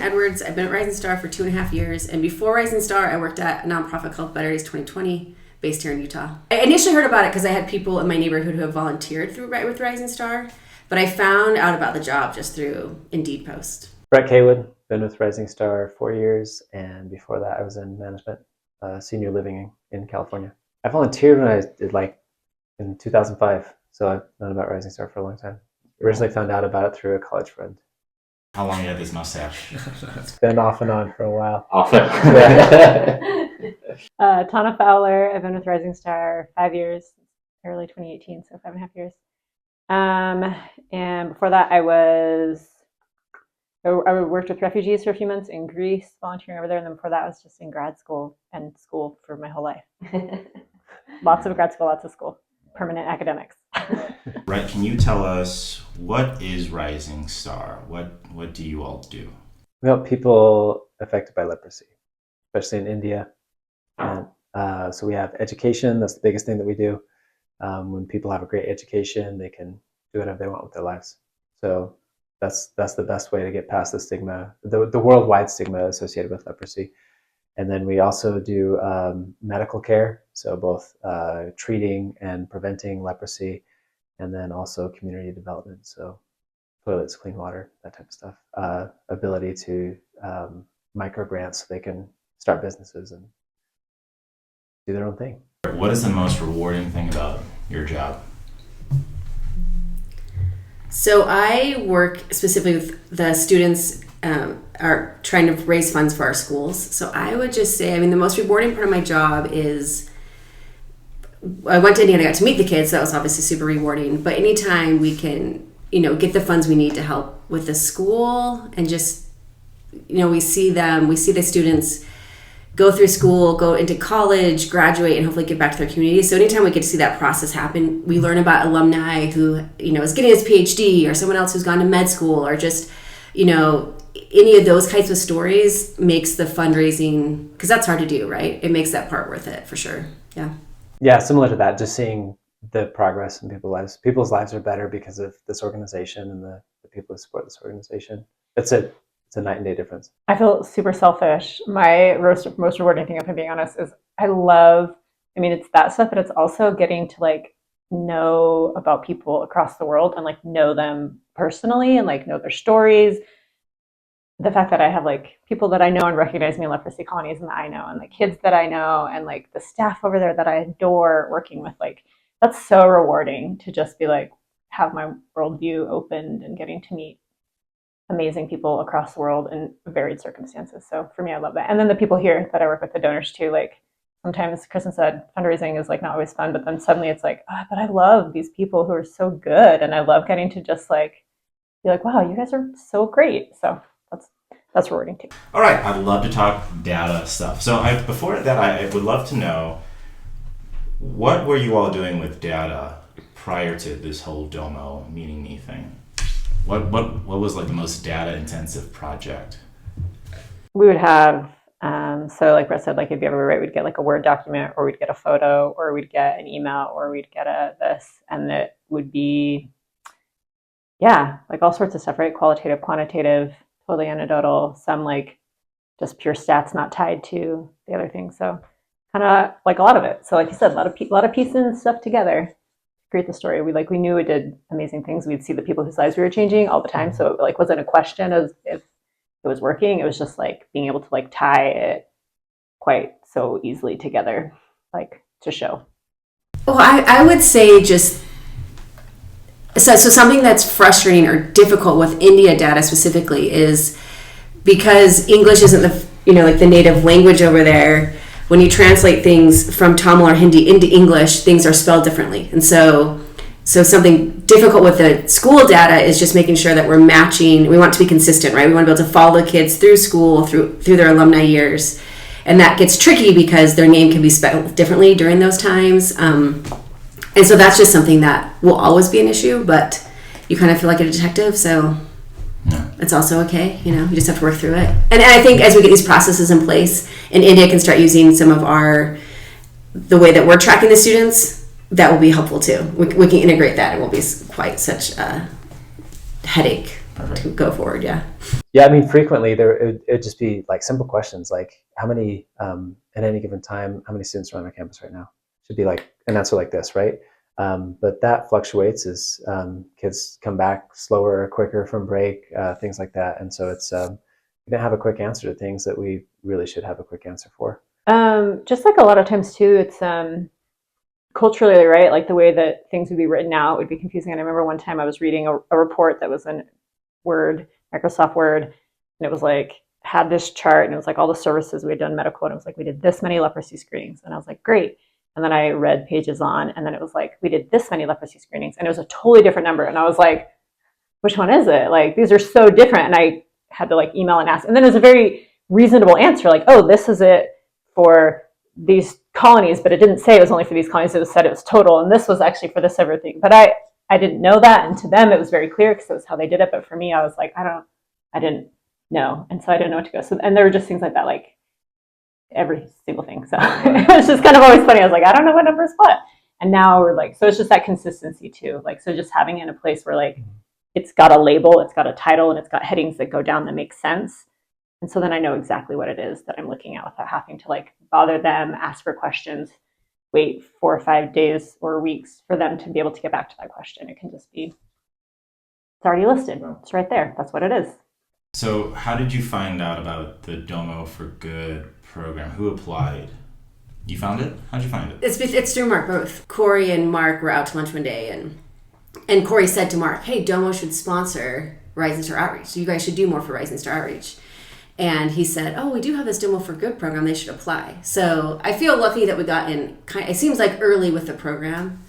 Edwards. I've been at Rising Star for 2.5 years. And before Rising Star, I worked at a nonprofit called Better Days 2020, based here in Utah. I initially heard about it because I had people in my neighborhood who have volunteered with Rising Star. But I found out about the job just through Indeed post. Brett Kaywood, been with Rising Star 4 years. And before that, I was in management, senior living in California. I volunteered when I did in 2005. So I've known about Rising Star for a long time. Originally found out about it through a college friend. How long you had this mustache? It's been off and on for a while. Tana Fowler. I've been with Rising Star 5 years, early 2018, so 5.5 years. And before that, I worked with refugees for a few months in Greece, volunteering over there. And then before that, I was just in grad school and school for my whole life. Lots of grad school, lots of school, permanent academics. Right, can you tell us what is Rising Star? What do you all do? We help people affected by leprosy, especially in India. And so we have education. That's the biggest thing that we do. When people have a great education, they can do whatever they want with their lives. So that's the best way to get past the stigma, the worldwide stigma associated with leprosy. And then we also do medical care, so both treating and preventing leprosy, and then also community development, so toilets, clean water, that type of stuff. Ability to micro grants so they can start businesses and do their own thing. What is the most rewarding thing about your job? So I work specifically with the students are trying to raise funds for our schools. So I would just say, the most rewarding part of my job is, I went to Indiana, I got to meet the kids, so that was obviously super rewarding. But anytime we can, get the funds we need to help with the school and just, we see the students go through school, go into college, graduate, and hopefully get back to their community. So anytime we get to see that process happen, we learn about alumni who, is getting his PhD, or someone else who's gone to med school, or just, any of those types of stories makes the fundraising, because that's hard to do, right? It makes that part worth it for sure. Yeah. Yeah, similar to that, just seeing the progress in people's lives. People's lives are better because of this organization and the people who support this organization. It's a night and day difference. I feel super selfish. My most rewarding thing, if I'm being honest, is it's that stuff, but it's also getting to know about people across the world and know them personally and know their stories. The fact that I have people that I know and recognize me in leprosy colonies and that I know, and kids that I know, and the staff over there that I adore working with, that's so rewarding to just be have my worldview opened and getting to meet amazing people across the world in varied circumstances. So for me, I love that. And then the people here that I work with, the donors too, sometimes Kristen said fundraising is not always fun, but then suddenly it's but I love these people who are so good. And I love getting to just be wow, you guys are so great. So that's rewarding too. All right, I'd love to talk data stuff. So before that, I would love to know, what were you all doing with data prior to this whole Domo Meeting Me thing? What was the most data intensive project? We would have, so like Brett said, if you ever write, we'd get a Word document, or we'd get a photo, or we'd get an email, or we'd get this, and it would be, all sorts of stuff, right? Qualitative, quantitative, totally anecdotal, some just pure stats not tied to the other things. So kind of a lot of it. So like you said, a lot of piecing stuff together to create the story. We knew it did amazing things. We'd see the people whose lives we were changing all the time. So it wasn't a question of if it was working. It was just being able to tie it quite so easily together, to show. Well, I would say just so something that's frustrating or difficult with India data specifically is because English isn't the native language over there. When you translate things from Tamil or Hindi into English, things are spelled differently. And so something difficult with the school data is just making sure that we're matching. We want to be consistent, right? We want to be able to follow the kids through school, through their alumni years. And that gets tricky because their name can be spelled differently during those times. And so that's just something that will always be an issue, but you kind of feel like a detective, so it's also okay. You just have to work through it. And I think as we get these processes in place, and India can start using some of the way that we're tracking the students, that will be helpful too. We can integrate that. It won't be quite such a headache to go forward. Yeah. Yeah, I mean, frequently it'd just be like simple questions like how many at any given time, how many students are on our campus right now? Should be like an answer like this, right? But that fluctuates as kids come back slower or quicker from break, things like that. And so it's we don't have a quick answer to things that we really should have a quick answer for. Just like a lot of times too, it's culturally, right? Like the way that things would be written out would be confusing. And I remember one time I was reading a report that was in Word, Microsoft Word, and it was like, had this chart and it was like all the services we had done medical, and it was like, we did this many leprosy screenings. And I was like, great. And then I read pages on, and then it was like, we did this many leprosy screenings. And it was a totally different number. And I was like, which one is it? Like, these are so different. And I had to like email and ask. And then it was a very reasonable answer, like, oh, this is it for these colonies, but it didn't say it was only for these colonies. It was said it was total. And this was actually for this everything. But I didn't know that. And to them, it was very clear because it was how they did it. But for me, I was like, I didn't know. And so I didn't know what to go. So, and there were just things like that, like every single thing. So it was just kind of always funny. I was like, I don't know what number is what. And now we're like, so it's just that consistency too. Like, so just having it in a place where like, it's got a label, it's got a title, and it's got headings that go down that make sense. And so then I know exactly what it is that I'm looking at without having to like bother them, ask for questions, wait 4 or 5 days or weeks for them to be able to get back to that question. It can just be, it's already listed. It's right there. That's what it is. So how did you find out about the Domo for Good program? Who applied? You found it? How'd you find it? It's through Mark both. Corey and Mark were out to lunch one day, and Corey said to Mark, hey, Domo should sponsor Rising Star Outreach. So you guys should do more for Rising Star Outreach. And he said, oh, we do have this Domo for Good program. They should apply. So I feel lucky that we got in, it seems like early with the program,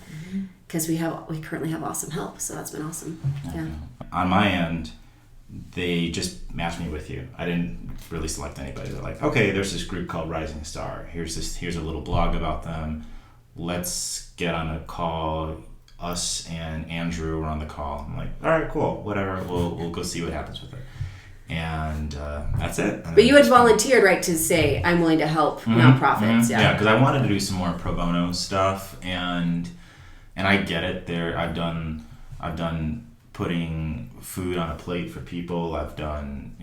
because we currently have awesome help. So that's been awesome. Yeah. On my end, they just matched me with you. I didn't really select anybody. They're like, okay, there's this group called Rising Star. Here's a little blog about them. Let's get on a call. Us and Andrew were on the call. I'm like, all right, cool, whatever. We'll go see what happens with it. And that's it. But you had volunteered, right, to say, I'm willing to help nonprofits. Yeah, because I wanted to do some more pro bono stuff, and I get it. I've done putting food on a plate for people. I've done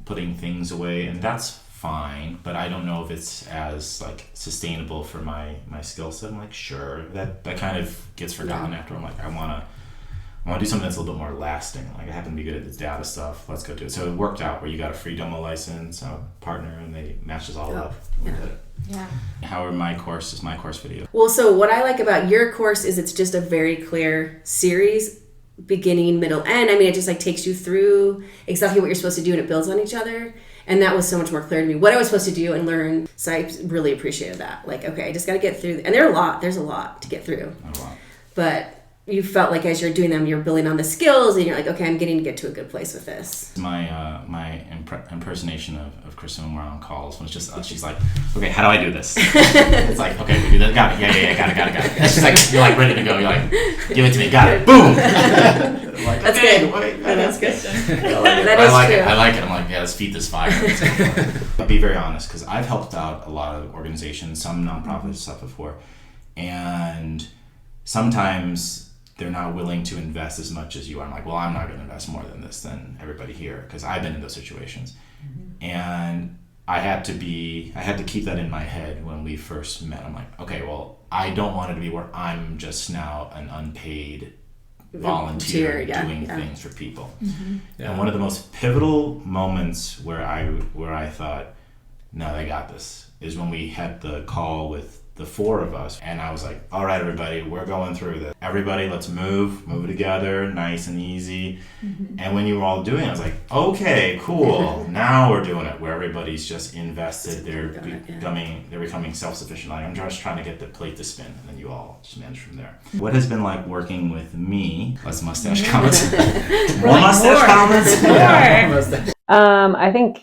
putting things away, and that's fine. But I don't know if it's as like sustainable for my skill set. I'm like, sure, that kind of gets forgotten after. I'm like, I want to do something that's a little bit more lasting. Like, I happen to be good at this data stuff. Let's go do it. So it worked out where you got a free Domo license, a partner, and they matched us all up. We did it. Yeah. How are my course video? Well, so what I like about your course is it's just a very clear series, beginning, middle, end. I mean, it just like takes you through exactly what you're supposed to do, and it builds on each other. And that was so much more clear to me, what I was supposed to do and learn. So I really appreciated that. Like, okay, I just got to get through. And there's a lot to get through. A lot. But you felt like as you're doing them, you're building on the skills, and you're like, okay, I'm getting to get to a good place with this. My impersonation of Kristen when we're on calls, when it's just she's like, okay, how do I do this? It's like, okay, we do that. Got it. Yeah, got it. It's just like, you're like ready to go. You're like, give it to me. Got it. Boom. Like, that's okay, good. Wait, that's good. I like it. I'm like, yeah, let's feed this fire. I'll be very honest, because I've helped out a lot of organizations, some nonprofit stuff before, and sometimes they're not willing to invest as much as you are. I'm like, well, I'm not going to invest more than everybody here, because I've been in those situations. And I had to keep that in my head when we first met. I'm like, okay, well, I don't want it to be where I'm just now an unpaid volunteer doing things for people. Yeah. And one of the most pivotal moments where I thought, no, they got this, is when we had the call with the 4 of us, and I was like, all right, everybody, we're going through this. Everybody, let's move together, nice and easy. And when you were all doing it, I was like, okay, cool. Now we're doing it, where everybody's just invested. They're becoming self-sufficient. Like, I'm just trying to get the plate to spin, and then you all just manage from there. What has been like working with me? Less mustache comments. More mustache comments. Yeah. I think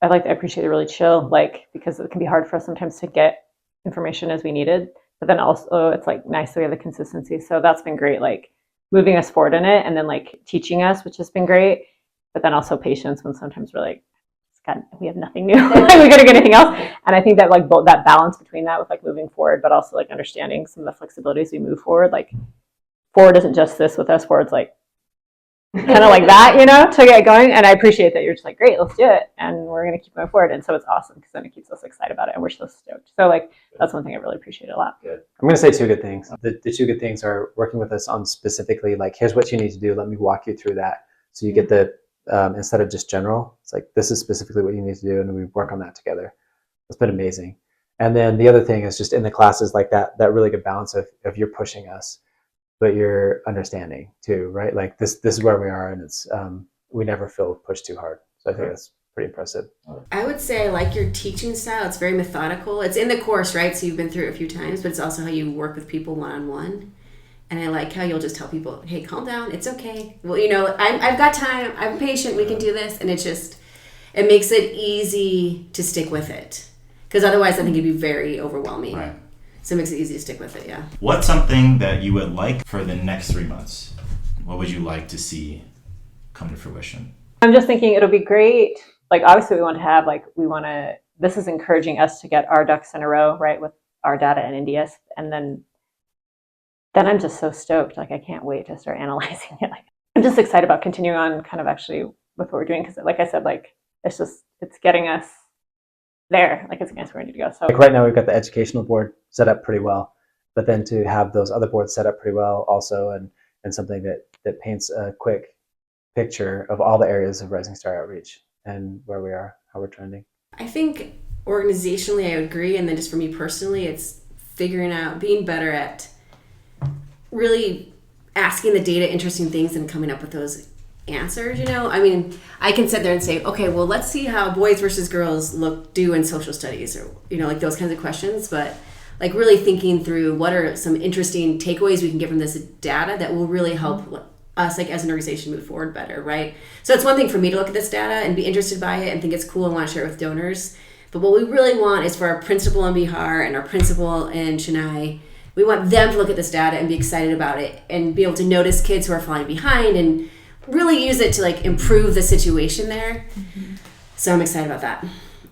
I appreciate it really chill, like, because it can be hard for us sometimes to get information as we needed, but then also it's like nice that we have the consistency. So that's been great, like moving us forward in it, and then like teaching us, which has been great, but then also patience when sometimes we're like, God, we have nothing new. We gotta get anything else. And I think that like both that balance between that with like moving forward, but also like understanding some of the flexibilities we move forward. Like forward isn't just this with us, forward's like kind of like that, to get going. And I appreciate that you're just like, great, let's do it. And we're going to keep going forward. And so it's awesome because then it keeps us excited about it and we're so stoked. So like, that's one thing I really appreciate a lot. Good. I'm going to say two good things. The two good things are working with us on specifically like, here's what you need to do. Let me walk you through that. So you get the, instead of just general, it's like, this is specifically what you need to do. And we work on that together. It's been amazing. And then the other thing is just in the classes like that really good balance of you're pushing us, but you're understanding too, right? Like this is where we are, and it's we never feel pushed too hard. So I think that's pretty impressive. I would say I like your teaching style. It's very methodical. It's in the course, right? So you've been through it a few times, but it's also how you work with people one-on-one. And I like how you'll just tell people, hey, calm down. It's okay. Well, I've got time. I'm patient. We can do this. And it makes it easy to stick with it. Because otherwise I think it'd be very overwhelming. Right. So it makes it easy to stick with it, yeah. What's something that you would like for the next 3 months? What would you like to see come to fruition? I'm just thinking it'll be great. Like, obviously this is encouraging us to get our ducks in a row, right, with our data in India. And then I'm just so stoked. Like, I can't wait to start analyzing it. Like, I'm just excited about continuing on kind of actually with what we're doing. Because like I said, like, it's getting us there. Like, it's getting us where we need to go. So like right now we've got the educational board set up pretty well, but then to have those other boards set up pretty well also, and something that paints a quick picture of all the areas of Rising Star Outreach and where we are, how we're trending. I think organizationally I would agree, and then just for me personally, it's figuring out, being better at really asking the data interesting things and coming up with those answers. I mean, I can sit there and say, okay, well, let's see how boys versus girls do in social studies, or like those kinds of questions, but like really thinking through what are some interesting takeaways we can get from this data that will really help us, like, as an organization move forward better, right? So it's one thing for me to look at this data and be interested by it and think it's cool and want to share it with donors, but what we really want is for our principal in Bihar and our principal in Chennai, we want them to look at this data and be excited about it and be able to notice kids who are falling behind and really use it to like improve the situation there. Mm-hmm. So I'm excited about that.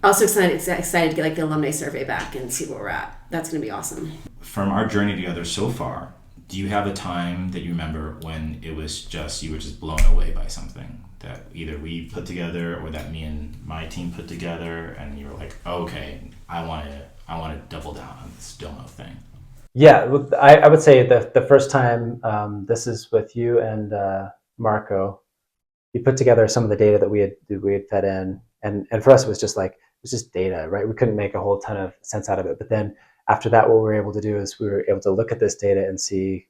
Also excited to get like the alumni survey back and see where we're at. That's going to be awesome. From our journey together so far, do you have a time that you remember when you were just blown away by something that either we put together or that me and my team put together, and you were like, oh, okay, I want to double down on this Domo thing? Yeah, I would say the first time, this is with you and Marco, you put together some of the data that we had fed in, and for us it was just data, right? We couldn't make a whole ton of sense out of it. But then after that, what we were able to do is we were able to look at this data and see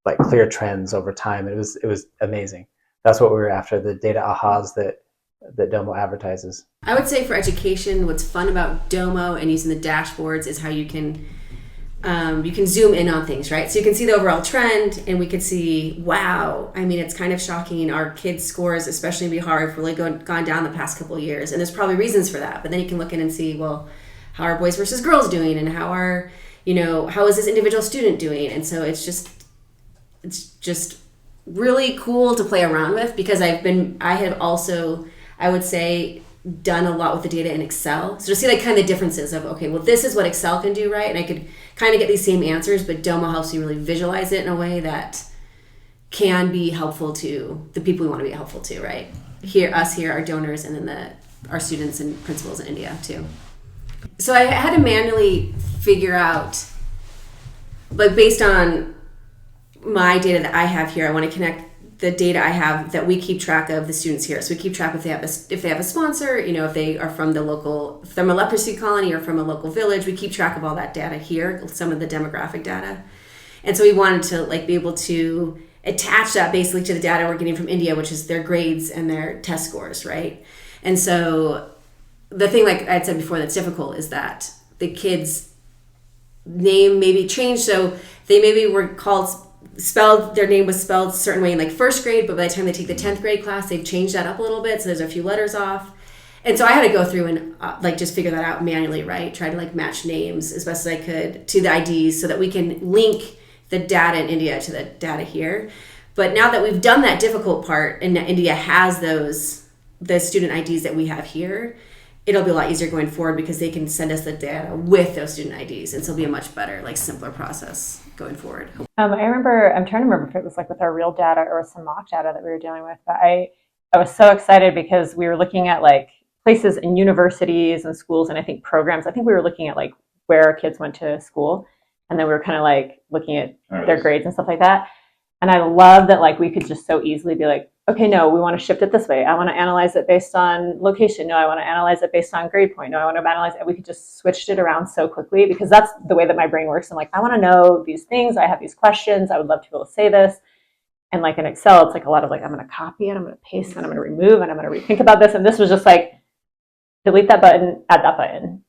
like clear trends over time. And it was amazing. That's what we were after, the data ahas that Domo advertises. I would say for education, what's fun about Domo and using the dashboards is how you can zoom in on things, right? So you can see the overall trend, and we could see, wow, I mean, it's kind of shocking. Our kids' scores, especially in Bihar, have really gone down the past couple of years, and there's probably reasons for that. But then you can look in and see, well, how are boys versus girls doing, and how is this individual student doing? And so it's just really cool to play around with, because I have also, I would say, done a lot with the data in Excel. So to see like kind of the differences of, okay, well, this is what Excel can do, right? And I could kind of get these same answers, but Domo helps you really visualize it in a way that can be helpful to the people we want to be helpful to, right? Us here, our donors, and then our students and principals in India too. So I had to manually figure out, like, based on my data that I have here, I want to connect the data I have that we keep track of the students here. So we keep track if they have a sponsor, if they are from a leprosy colony or from a local village. We keep track of all that data here, some of the demographic data. And so we wanted to be able to attach that basically to the data we're getting from India, which is their grades and their test scores, right? And so the thing, like I said before, that's difficult is that the kids' name may be changed. So they maybe were their name was spelled a certain way in like first grade, but by the time they take the 10th grade class, they've changed that up a little bit. So there's a few letters off. And so I had to go through and just figure that out manually, right? Try to match names as best as I could to the IDs so that we can link the data in India to the data here. But now that we've done that difficult part and India has the student IDs that we have here, it'll be a lot easier going forward because they can send us the data with those student IDs. And so it'll be a much better, simpler process. going forward. I remember, I'm trying to remember if it was like with our real data or some mock data that we were dealing with, but I was so excited because we were looking at like places and universities and schools and I think programs. I think we were looking at like where our kids went to school, and then we were kind of like looking at their grades and stuff like that. And I love that like we could just so easily be like, okay, no, we want to shift it this way. I want to analyze it based on location. No, I want to analyze it based on grade point. No, I want to analyze it. We could just switch it around so quickly because that's the way that my brain works. I'm like, I want to know these things. I have these questions. I would love to be able to say this. And like in Excel, it's like a lot of like, I'm going to copy it, I'm going to paste it, I'm going to remove, and I'm going to rethink about this. And this was just like, delete that button, add that button.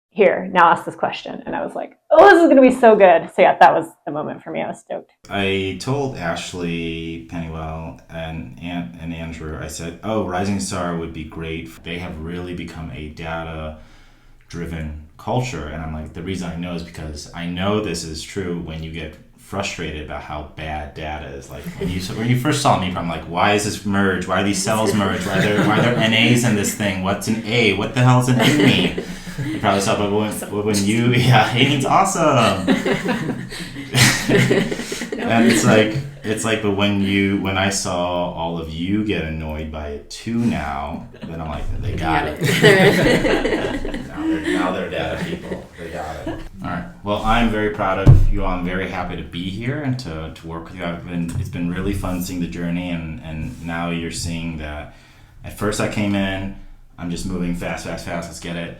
Here, now ask this question. And I was like, oh, this is going to be so good. So yeah, that was the moment for me. I was stoked. I told Ashley, Pennywell, and Andrew, I said, oh, Rising Star would be great. They have really become a data-driven culture. And I'm like, the reason I know is because I know this is true when you get frustrated about how bad data is. Like when you first saw me, I'm like, why is this merged? Why are these cells merged? Why are there NAs in this thing? What's an A? What the hell does an A mean? You probably saw, but when you, yeah, A means awesome. And it's like, but when I saw all of you get annoyed by it too now, then I'm like, they got it. now they're data people. They got it. All right. Well, I'm very proud of you all. I'm very happy to be here and to work with you. It's been really fun seeing the journey, and now you're seeing that. At first, I came in, I'm just moving fast. Let's get it.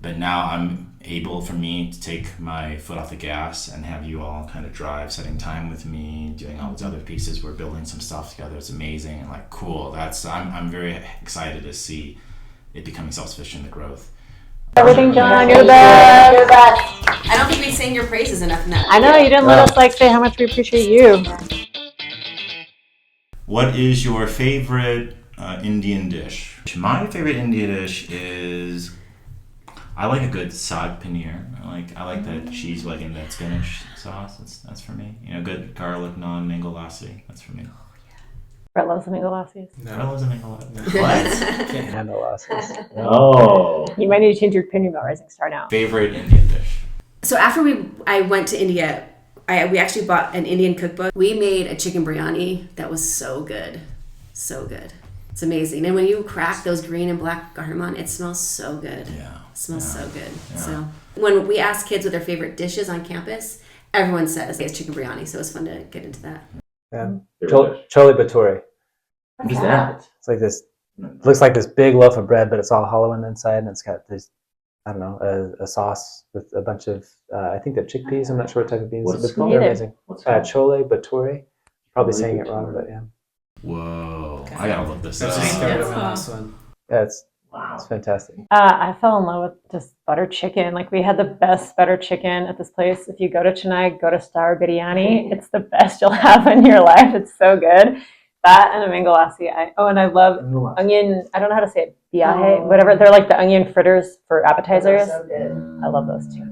But now I'm able for me to take my foot off the gas and have you all kind of drive, setting time with me, doing all these other pieces. We're building some stuff together. It's amazing and like cool. I'm very excited to see it becoming self-sufficient, the growth. Everything, John, you're the best. You're the best. I don't think we sang your praises enough in that. I know, you didn't let us like say how much we appreciate you. What is your favorite Indian dish? My favorite Indian dish is, I like a good saag paneer. I like that cheese, like in that spinach sauce. That's for me. Good garlic naan, mango lassi. That's for me. Brett loves the mango lassies. No. Brett loves the mango lassi. No. What? Can't handle lasses. No. You might need to change your opinion about Rising Star now. Favorite Indian dish? So after I went to India, we actually bought an Indian cookbook. We made a chicken biryani that was so good. So good. It's amazing. And when you crack those green and black garam, it smells so good. Yeah. It smells so good. Yeah. So when we ask kids what their favorite dish is on campus, everyone says it's chicken biryani. So it was fun to get into that. Yeah. Chole bhature. What is that? It's like this, looks like this big loaf of bread, but it's all hollow on the inside, and it's got this, I don't know, a sauce with a bunch of, I think they're chickpeas. I'm not sure what type of beans. What's But it called? they're amazing. What's it called? Chole bhature. Probably saying it wrong, but yeah. Whoa. I gotta look this That's up. the start of my last one. Yeah, Wow. it's fantastic. I fell in love with just butter chicken. Like we had the best butter chicken at this place. If you go to Chennai, go to Star Biryani. It's the best you'll have in your life. It's so good. That and a mango lassi. And I love onion. I don't know how to say it. Biahe, whatever. They're like the onion fritters for appetizers. I love those too.